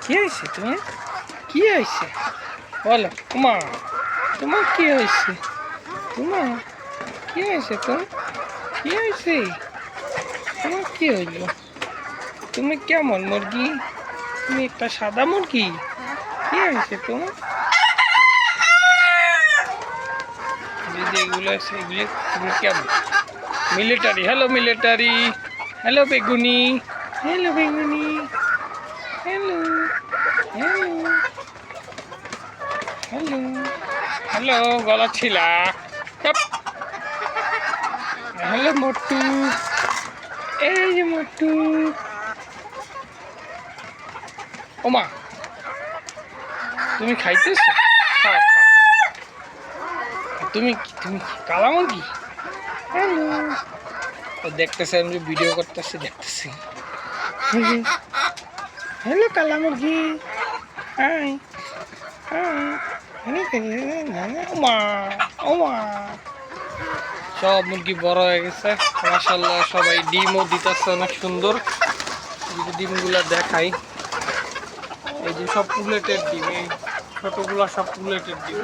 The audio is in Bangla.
কি হয়েছে তোমার? কি হয়েছে বলো? তোমার কি হয়েছে? তোমার কি হয়েছে? কি হয়েছে? তোমার কি হইল? তুমি কেমন মুরগি? তুমি একটা সাদা মুরগি? কি হয়েছে তোমার? এগুলো আছে, এগুলো তুমি কেমন? মিলিটারি, হ্যালো মিলিটারি, হ্যালো বেগুনি, হ্যালো বেগুনি, হ্যালো হ্যালো হ্যালো হ্যালো গলা ছিলা। হ্যালো মোটু, এই যে মোটু। ওমা, তুমি খাইতেছো? খাও খাও। তুমি তুমি কালা মুরগি? হ্যালো, দেখতেছে আমি ভিডিও করতেছি, দেখতেছি। হ্যালো কালা মুরগি, হাই হাই। ওমা ওমা, সব মুরগি বড় হয়ে গেছে মাশাআল্লাহ। সবাই ডিমও দিতেছে অনেক সুন্দর। যদি ডিমগুলা দেখাই, এই যে সব পুলেটের ডিম, এই ছোটগুলা সব পুলেটের ডিম।